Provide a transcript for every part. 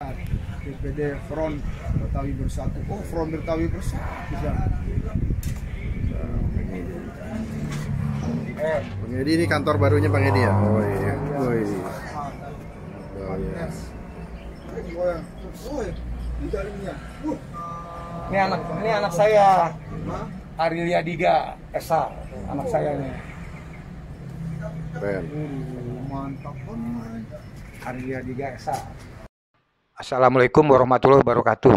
DPD Front Betawi Bersatu. Oh, Front Betawi Bersatu. Bang Edi, ini kantor barunya Bang Edi ya? Oh iya. Oh iya. Oh iya. Ini anak saya, Arilia Diga Esa, anak saya ini. Keren. Mantap banget. Arilia Diga Esa. Assalamualaikum warahmatullahi wabarakatuh.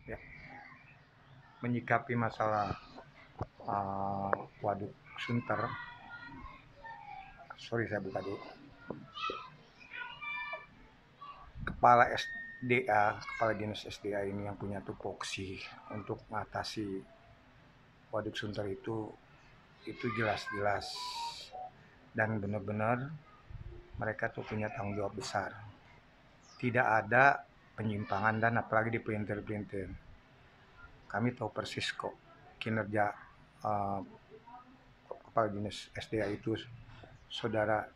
Ya. Menyikapi masalah waduk Sunter. Sorry, saya buka dulu. Kepala Dinas SDA ini yang punya tupoksi untuk mengatasi waduk Sunter itu jelas-jelas dan benar-benar mereka tuh punya tanggung jawab besar. Tidak ada penyimpangan dan apalagi di pelintir-pelintir. Kami tahu persis kok kinerja Kepala Dinas SDA itu Saudara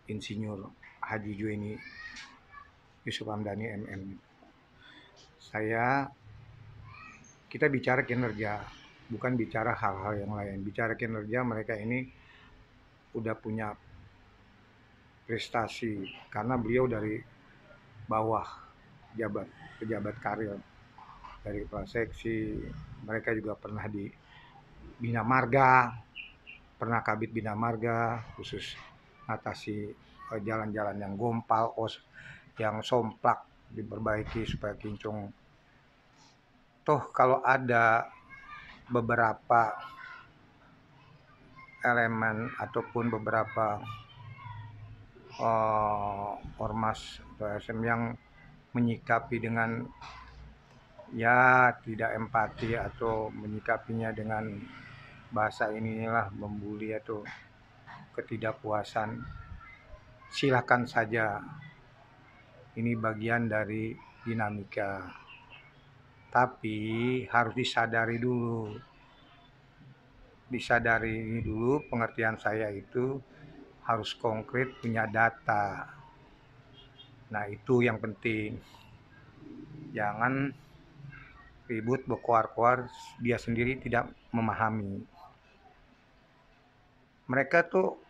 Insinyur Haji Jueni Yusuf Hamdani MM. Kita bicara kinerja, bukan bicara hal-hal yang lain. Bicara kinerja, mereka ini udah punya prestasi karena beliau dari bawah pejabat karir, dari kepala seksi. Mereka juga pernah di Bina Marga, pernah Kabid Bina Marga, khusus atasi jalan-jalan yang gompal, yang somplak diperbaiki supaya kinclong. Toh kalau ada beberapa elemen ataupun beberapa ormas atau SM yang menyikapi dengan tidak empati atau menyikapinya dengan bahasa inilah membuli atau ketidakpuasan, silakan saja. Ini bagian dari dinamika. Tapi harus disadari dulu. Pengertian saya itu harus konkret, punya data. Nah, itu yang penting. Jangan ribut berkoar-koar, dia sendiri tidak memahami. Mereka tuh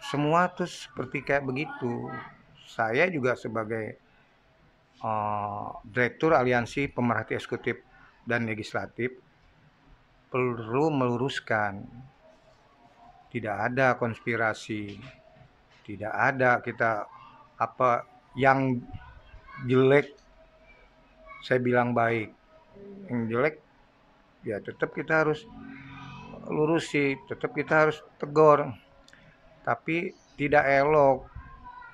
semua tuh seperti kayak begitu. Saya juga sebagai Direktur Aliansi Pemerhati Eksekutif dan Legislatif perlu meluruskan, tidak ada konspirasi, tidak ada kita yang jelek saya bilang baik, yang jelek ya tetap kita harus lurusi, tetap kita harus tegur. Tapi tidak elok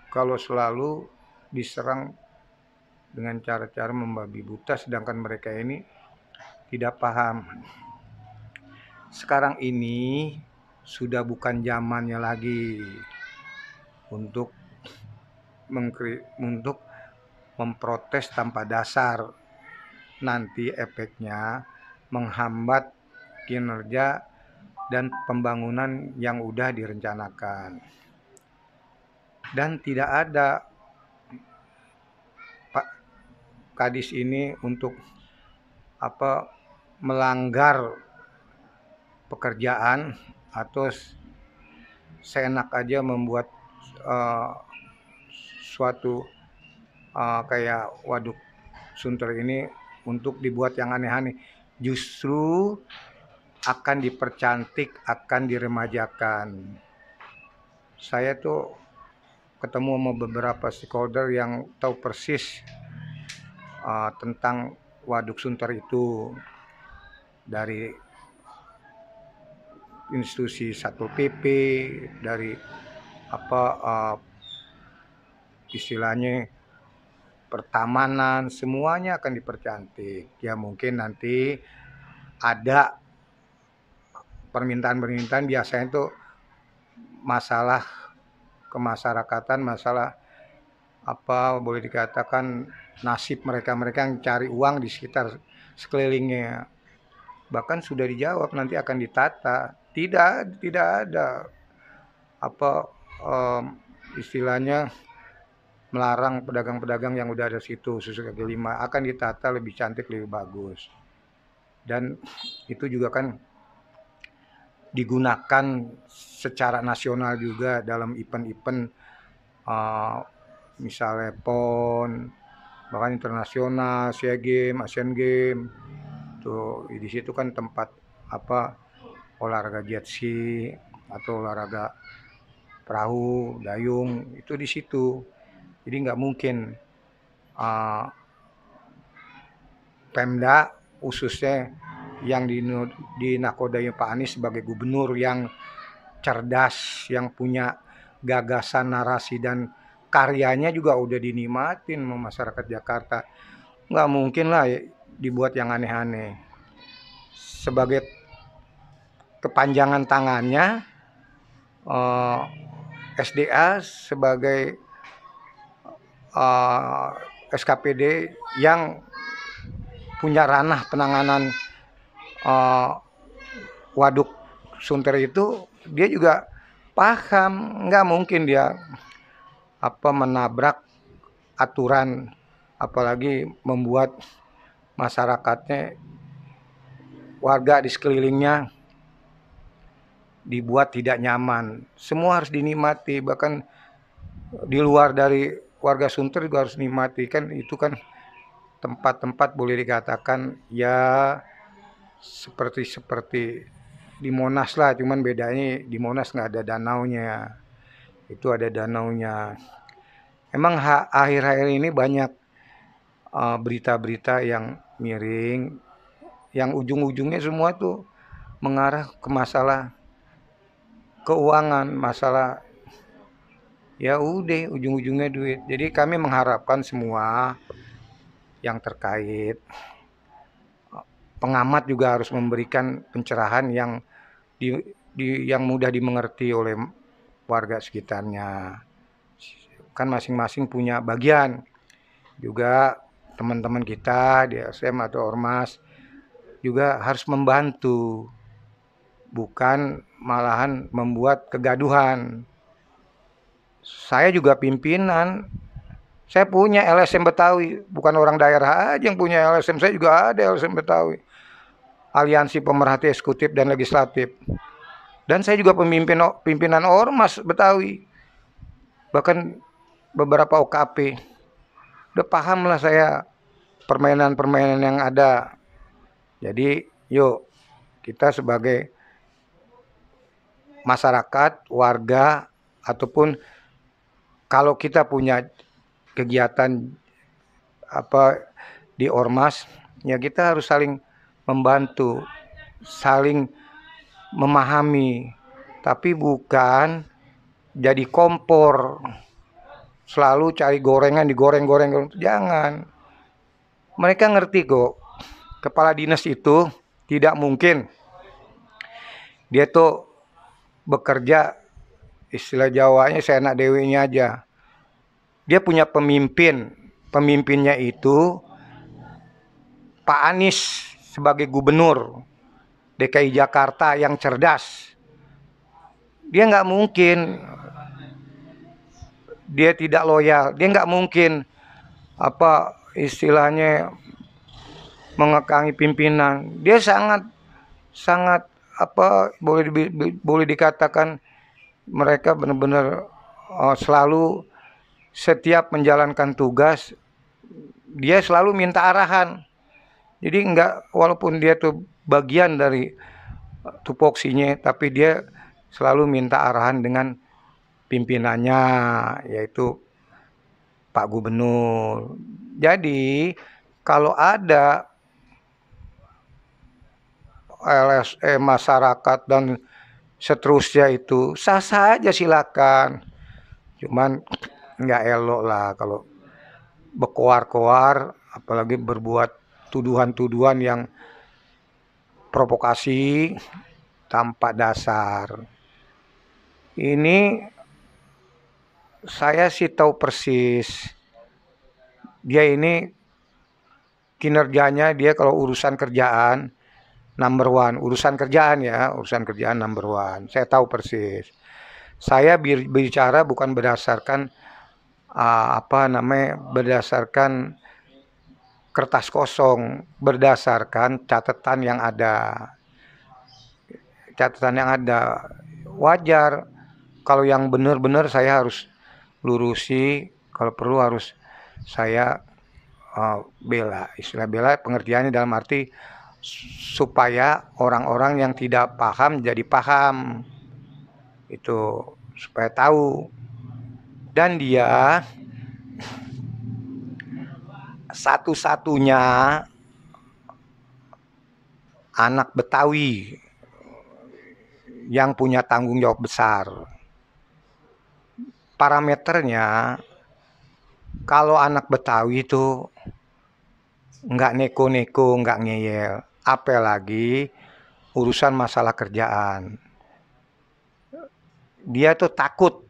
kalau selalu diserang dengan cara-cara membabi buta, sedangkan mereka ini tidak paham. Sekarang ini sudah bukan zamannya lagi untuk memprotes tanpa dasar. Nanti efeknya menghambat kinerja dan pembangunan yang udah direncanakan. Dan tidak ada Pak Kadis ini untuk melanggar pekerjaan atau seenak aja membuat suatu kayak waduk Sunter ini untuk dibuat yang aneh-aneh. Justru akan dipercantik, akan diremajakan. Saya tuh ketemu sama beberapa stakeholder yang tahu persis tentang waduk Sunter itu, dari institusi Satpol PP, dari istilahnya pertamanan, semuanya akan dipercantik. Ya mungkin nanti ada permintaan biasanya itu masalah kemasyarakatan, masalah boleh dikatakan nasib mereka yang cari uang di sekitar sekelilingnya. Bahkan sudah dijawab nanti akan ditata. Tidak ada istilahnya melarang pedagang-pedagang yang udah ada situ susu kaki lima, akan ditata lebih cantik, lebih bagus. Dan itu juga kan digunakan secara nasional juga dalam event-event misalnya PON, bahkan internasional, SEA Games, Asian Games. Tuh di situ kan tempat olahraga jet ski atau olahraga perahu, dayung, itu di situ. Jadi nggak mungkin Pemda khususnya yang dinakodai Pak Anies sebagai gubernur yang cerdas, yang punya gagasan, narasi, dan karyanya juga udah dinikmatin sama masyarakat Jakarta. Nggak mungkin lah dibuat yang aneh-aneh. Sebagai kepanjangan tangannya SDA sebagai SKPD yang punya ranah penanganan waduk Sunter itu, dia juga paham nggak mungkin dia menabrak aturan, apalagi membuat masyarakatnya, warga di sekelilingnya dibuat tidak nyaman. Semua harus dinikmati, bahkan di luar dari warga Sunter juga harus nikmati. Kan itu kan tempat-tempat boleh dikatakan ya seperti di Monas lah, cuman bedanya di Monas nggak ada danaunya, itu ada danaunya. Emang akhir-akhir ini banyak berita-berita yang miring, yang ujung-ujungnya semua tuh mengarah ke masalah keuangan, masalah ya udah ujung-ujungnya duit. Jadi kami mengharapkan semua yang terkait, pengamat juga harus memberikan pencerahan yang yang mudah dimengerti oleh warga sekitarnya. Kan masing-masing punya bagian. Juga teman-teman kita di SM atau Ormas juga harus membantu, bukan malahan membuat kegaduhan. Saya juga pimpinan, saya punya LSM Betawi, bukan orang daerah aja yang punya LSM, saya juga ada LSM Betawi, Aliansi Pemerhati Eksekutif dan Legislatif. Dan saya juga pimpinan Ormas Betawi, bahkan beberapa OKP. Udah paham lah saya permainan-permainan yang ada. Jadi yuk kita sebagai masyarakat, warga, ataupun kalau kita punya kegiatan di Ormas, ya kita harus saling membantu, saling memahami, tapi bukan jadi kompor, selalu cari gorengan, digoreng-goreng, jangan. Mereka ngerti kok, kepala dinas itu tidak mungkin dia tuh bekerja, istilah Jawanya seenak dewinya aja. Dia punya pemimpinnya itu Pak Anies sebagai gubernur DKI Jakarta yang cerdas. Dia nggak mungkin dia tidak loyal, dia nggak mungkin istilahnya mengekangi pimpinan. Dia sangat boleh dikatakan mereka benar-benar selalu setiap menjalankan tugas dia selalu minta arahan. Jadi walaupun dia tuh bagian dari tupoksinya, tapi dia selalu minta arahan dengan pimpinannya, yaitu Pak Gubernur. Jadi kalau ada LSM masyarakat dan seterusnya itu sah-sah aja, silakan. Cuman nggak elok lah kalau berkoar-koar, apalagi berbuat tuduhan-tuduhan yang provokasi tanpa dasar. Ini saya sih tahu persis, dia ini kinerjanya, dia kalau urusan kerjaan number one, urusan kerjaan number one. Saya tahu persis. Saya bicara bukan berdasarkan berdasarkan kertas kosong, berdasarkan catatan yang ada. Wajar kalau yang benar-benar saya harus lurusi, kalau perlu harus saya bela. Istilah bela pengertiannya dalam arti supaya orang-orang yang tidak paham jadi paham, itu supaya tahu. Dan dia satu-satunya anak Betawi yang punya tanggung jawab besar. Parameternya, kalau anak Betawi itu nggak neko-neko, nggak ngeyel, apalagi urusan masalah kerjaan. Dia tuh takut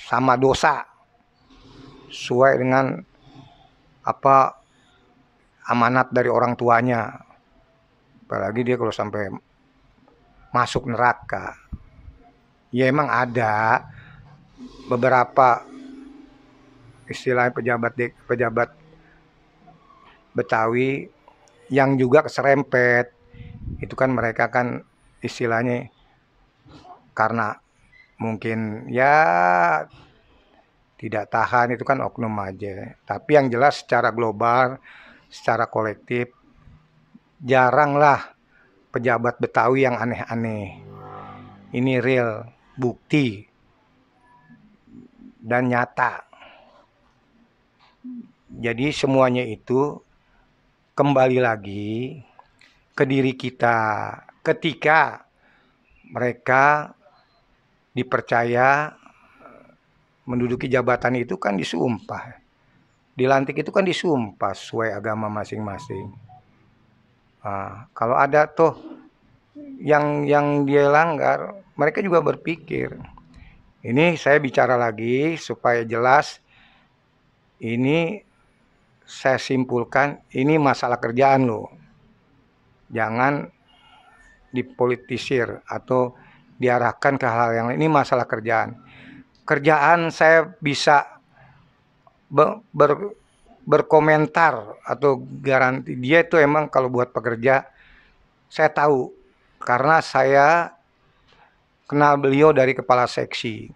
sama dosa, sesuai dengan amanat dari orang tuanya. Apalagi dia kalau sampai masuk neraka. Ya emang ada beberapa istilah pejabat Betawi yang juga keserempet. Itu kan mereka kan istilahnya karena mungkin ya tidak tahan, itu kan oknum aja. Tapi yang jelas secara global, secara kolektif, jaranglah pejabat Betawi yang aneh-aneh. Ini real, bukti, dan nyata. Jadi semuanya itu kembali lagi ke diri kita. Ketika mereka dipercaya menduduki jabatan itu kan disumpah. Dilantik itu kan disumpah sesuai agama masing-masing. Kalau ada tuh yang dia langgar, mereka juga berpikir. Ini saya bicara lagi supaya jelas. Ini saya simpulkan, ini masalah kerjaan loh. Jangan dipolitisir atau diarahkan ke hal yang lain. Ini masalah kerjaan. Kerjaan saya bisa berkomentar atau garansi dia itu emang kalau buat pekerja, saya tahu karena saya kenal beliau dari kepala seksi,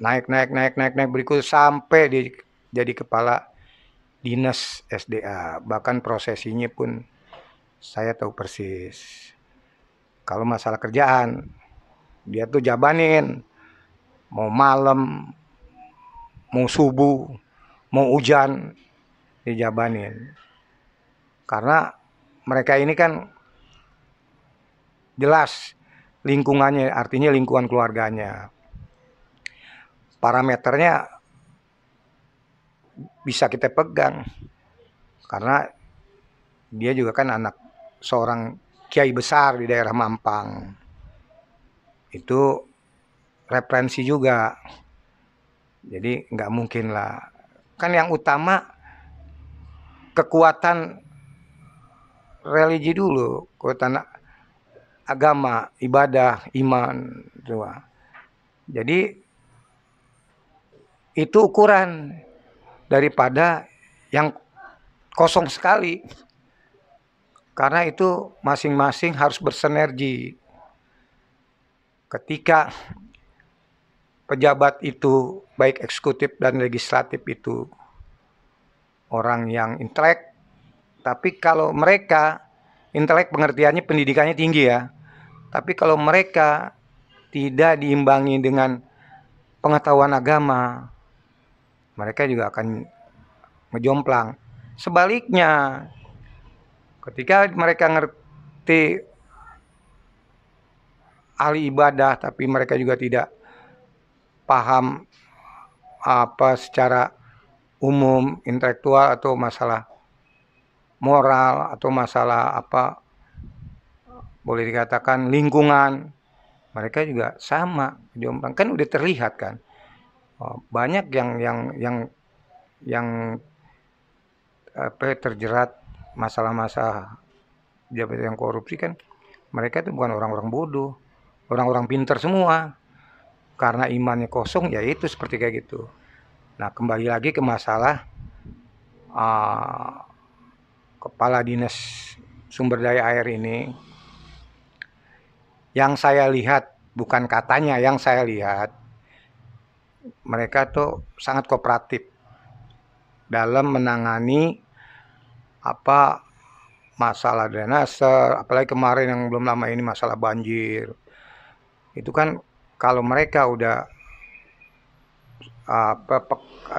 naik berikut sampai dia jadi kepala dinas SDA, bahkan prosesinya pun saya tahu persis. Kalau masalah kerjaan, dia tuh jabanin mau malam, mau subuh, mau hujan, dijabanin. Karena mereka ini kan jelas lingkungannya, artinya lingkungan keluarganya. Parameternya bisa kita pegang. Karena dia juga kan anak seorang kiai besar di daerah Mampang. Itu referensi juga. Jadi nggak mungkin lah. Kan yang utama kekuatan religi dulu, kekuatan agama, ibadah, iman. Jadi itu ukuran daripada yang kosong sekali. Karena itu masing-masing harus bersinergi. Ketika pejabat itu, baik eksekutif dan legislatif itu orang yang intelek, tapi kalau mereka intelek pengertiannya pendidikannya tinggi ya, tapi kalau mereka tidak diimbangi dengan pengetahuan agama, mereka juga akan menjomplang. Sebaliknya, ketika mereka ngerti ahli ibadah, tapi mereka juga tidak paham secara umum, intelektual atau masalah moral atau masalah boleh dikatakan lingkungan, mereka juga sama jomplang. Kan udah terlihat kan, banyak yang terjerat masalah-masalah jabatan yang korupsi kan. Mereka itu bukan orang-orang bodoh, orang-orang pintar semua. karena imannya kosong, ya itu seperti kayak gitu. Nah, kembali lagi ke masalah kepala dinas sumber daya air ini, yang saya lihat, bukan katanya, yang saya lihat, mereka tuh sangat kooperatif dalam menangani masalah drainase, apalagi kemarin yang belum lama ini masalah banjir. Itu kan kalau mereka udah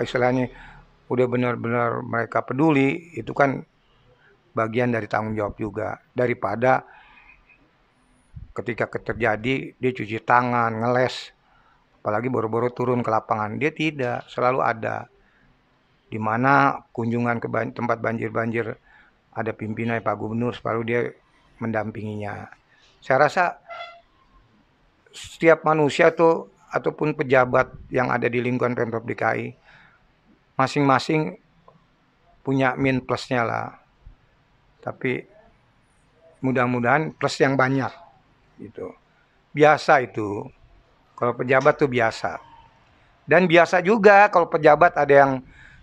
istilahnya udah benar-benar mereka peduli, itu kan bagian dari tanggung jawab juga, daripada ketika terjadi dia cuci tangan, ngeles, apalagi baru-baru turun ke lapangan. Dia tidak, selalu ada. Di mana kunjungan ke tempat banjir-banjir ada pimpinan Pak Gubernur, selalu dia mendampinginya. Saya rasa setiap manusia tuh ataupun pejabat yang ada di lingkungan Pemprov DKI masing-masing punya min plusnya lah. Tapi mudah-mudahan plus yang banyak gitu. Biasa itu. Kalau pejabat tuh biasa. Dan biasa juga kalau pejabat ada yang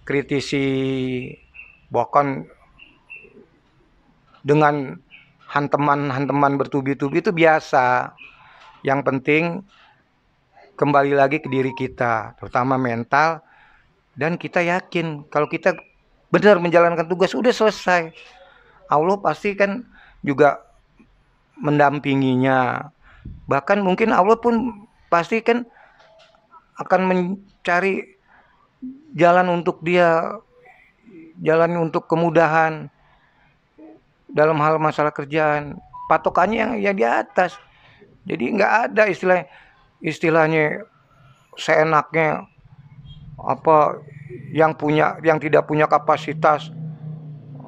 kritisi, bahkan dengan hanteman-hanteman bertubi-tubi, itu biasa. Yang penting kembali lagi ke diri kita, terutama mental, dan kita yakin kalau kita benar menjalankan tugas, udah selesai. Allah pasti kan juga mendampinginya. Bahkan mungkin Allah pun pasti kan akan mencari jalan untuk dia, jalan untuk kemudahan dalam hal masalah kerjaan. Patokannya yang di atas. Jadi nggak ada istilahnya seenaknya yang tidak punya kapasitas.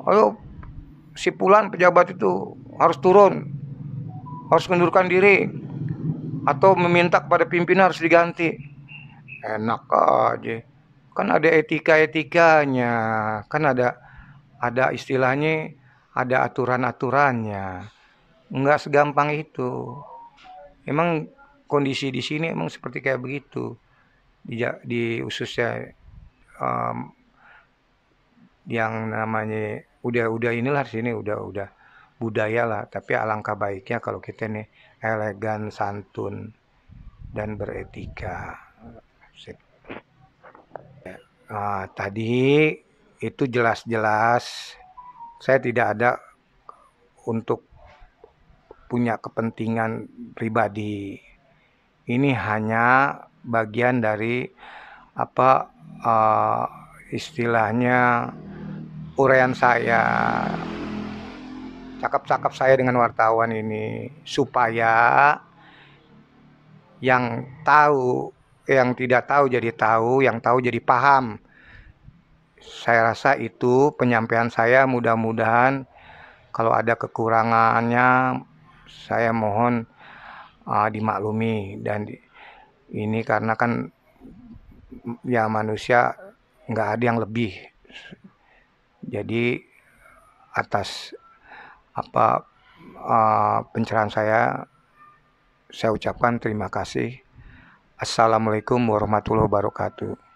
Ayo, si Fulan pejabat itu harus turun, harus mengundurkan diri, atau meminta kepada pimpinan harus diganti. Enak aja. Kan ada etika-etikanya, kan ada istilahnya, ada aturan-aturannya. Enggak segampang itu. Emang kondisi di sini emang seperti kayak begitu. Di khususnya yang namanya udah inilah di sini udah budaya lah, tapi alangkah baiknya kalau kita nih elegan, santun, dan beretika. Tadi itu jelas-jelas saya tidak ada untuk punya kepentingan pribadi. Ini hanya bagian dari istilahnya uraian saya, cakap-cakap saya dengan wartawan ini, supaya yang tahu, yang tidak tahu jadi tahu, yang tahu jadi paham. Saya rasa itu penyampaian saya, mudah-mudahan kalau ada kekurangannya saya mohon dimaklumi. Dan ini karena kan ya manusia nggak ada yang lebih. Jadi atas pencerahan saya ucapkan terima kasih. Assalamualaikum warahmatullahi wabarakatuh.